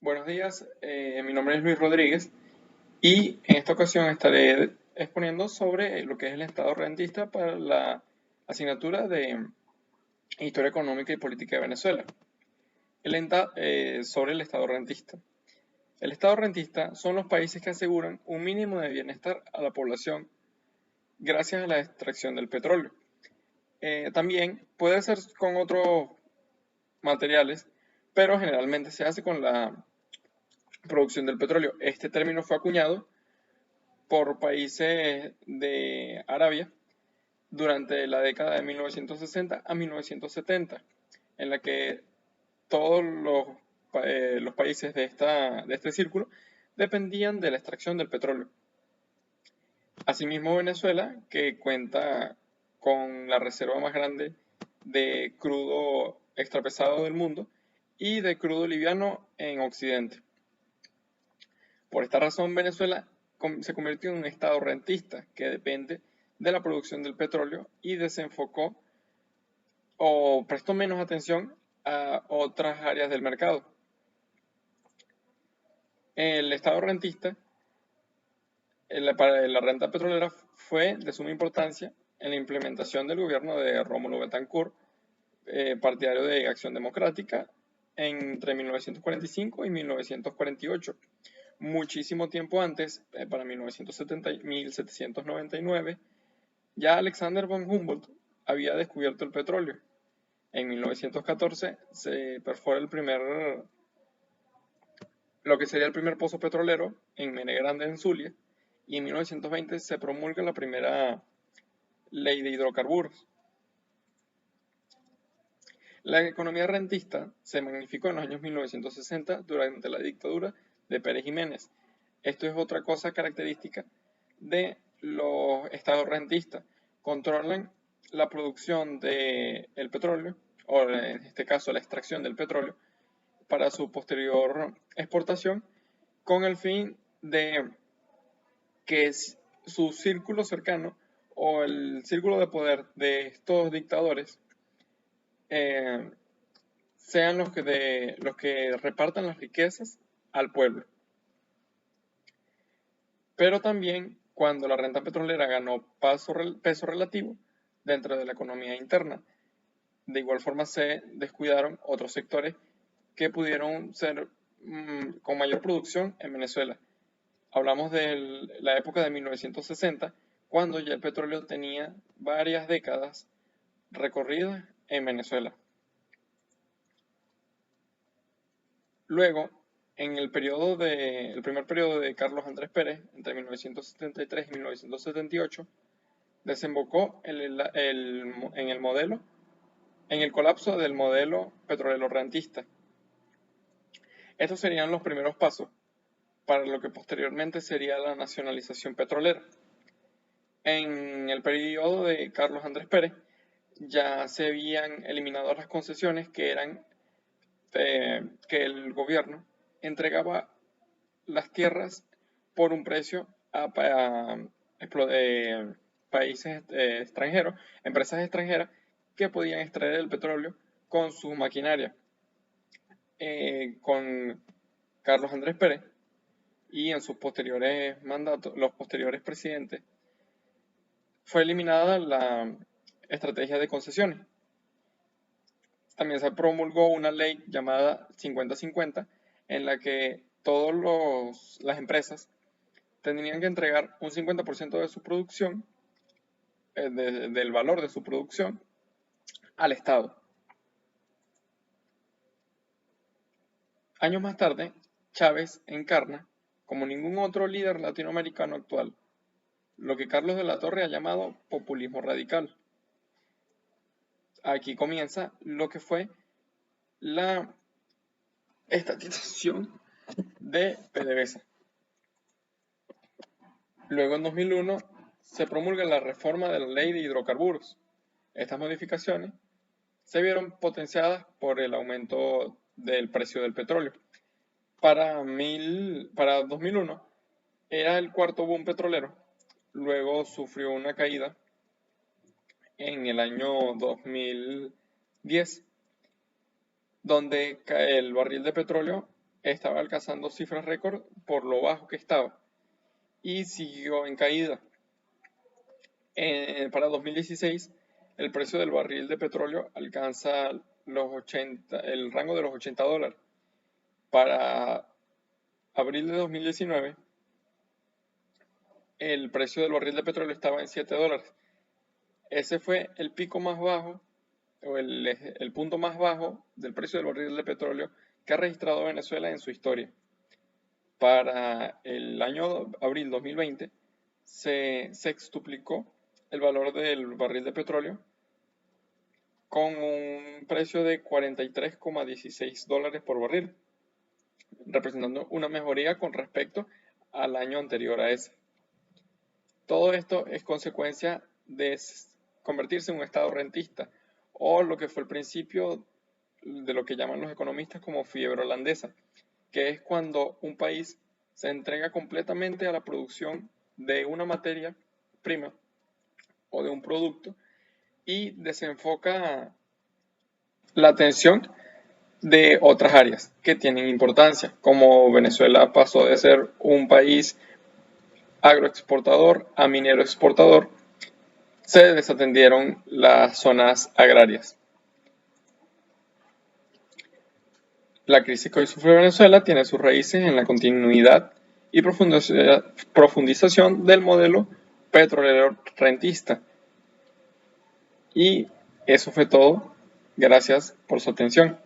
Buenos días, mi nombre es Luis Rodríguez y en esta ocasión estaré exponiendo sobre lo que es el Estado rentista para la asignatura de Historia Económica y Política de Venezuela. Sobre el Estado rentista. El Estado rentista son los países que aseguran un mínimo de bienestar a la población gracias a la extracción del petróleo. También puede ser con otros materiales, pero generalmente se hace con la producción del petróleo. Este término fue acuñado por países de Arabia durante la década de 1960 a 1970, en la que todos los países de este círculo dependían de la extracción del petróleo. Asimismo, Venezuela, que cuenta con la reserva más grande de crudo extrapesado del mundo y de crudo liviano en Occidente. Por esta razón, Venezuela se convirtió en un estado rentista que depende de la producción del petróleo y desenfocó o prestó menos atención a otras áreas del mercado. El estado rentista, para la renta petrolera, fue de suma importancia en la implementación del gobierno de Rómulo Betancourt, partidario de Acción Democrática, entre 1945 y 1948. Muchísimo tiempo antes, para 1799, ya Alexander von Humboldt había descubierto el petróleo. En 1914 se perfora lo que sería el primer pozo petrolero en Mene Grande, en Zulia, y en 1920 se promulga la primera ley de hidrocarburos. La economía rentista se magnificó en los años 1960 durante la dictadura de Pérez Jiménez. Esto es otra cosa característica de los estados rentistas. Controlan la producción del petróleo, o en este caso la extracción del petróleo, para su posterior exportación, con el fin de que su círculo cercano o el círculo de poder de estos dictadores eh, sean los que repartan las riquezas al pueblo. Pero también cuando la renta petrolera ganó peso relativo dentro de la economía interna, de igual forma se descuidaron otros sectores que pudieron ser con mayor producción en Venezuela. Hablamos de la época de 1960, cuando ya el petróleo tenía varias décadas recorridas en Venezuela. Luego, en el primer periodo de Carlos Andrés Pérez, entre 1973 y 1978, desembocó en el colapso del modelo petrolero rentista. Estos serían los primeros pasos para lo que posteriormente sería la nacionalización petrolera. En el periodo de Carlos Andrés Pérez ya se habían eliminado las concesiones que el gobierno entregaba las tierras por un precio a países extranjeros, empresas extranjeras que podían extraer el petróleo con su maquinaria. Con Carlos Andrés Pérez y en sus posteriores mandatos, los posteriores presidentes, fue eliminada la estrategia de concesiones. También se promulgó una ley llamada 50-50, en la que todas las empresas tendrían que entregar un 50% de su producción, del valor de su producción, al Estado. Años más tarde, Chávez encarna, como ningún otro líder latinoamericano actual, lo que Carlos de la Torre ha llamado populismo radical. Aquí comienza lo que fue la estatización de PDVSA. Luego, en 2001, se promulga la reforma de la ley de hidrocarburos. Estas modificaciones se vieron potenciadas por el aumento del precio del petróleo. Para 2001 era el cuarto boom petrolero, luego sufrió una caída en el año 2010, donde el barril de petróleo estaba alcanzando cifras récord por lo bajo que estaba y siguió en caída. Para 2016, el precio del barril de petróleo alcanza el rango de los $80. Para abril de 2019, el precio del barril de petróleo estaba en $7. Ese fue el pico más bajo, o el punto más bajo del precio del barril de petróleo que ha registrado Venezuela en su historia. Para el año abril 2020 se sextuplicó el valor del barril de petróleo con un precio de $43,16 por barril, representando una mejoría con respecto al año anterior a ese. Todo esto es consecuencia de convertirse en un estado rentista, o lo que fue el principio de lo que llaman los economistas como fiebre holandesa, que es cuando un país se entrega completamente a la producción de una materia prima o de un producto y desenfoca la atención de otras áreas que tienen importancia, como Venezuela pasó de ser un país agroexportador a minero exportador, se desatendieron las zonas agrarias. La crisis que hoy sufre Venezuela tiene sus raíces en la continuidad y profundización del modelo petrolero rentista. Y eso fue todo. Gracias por su atención.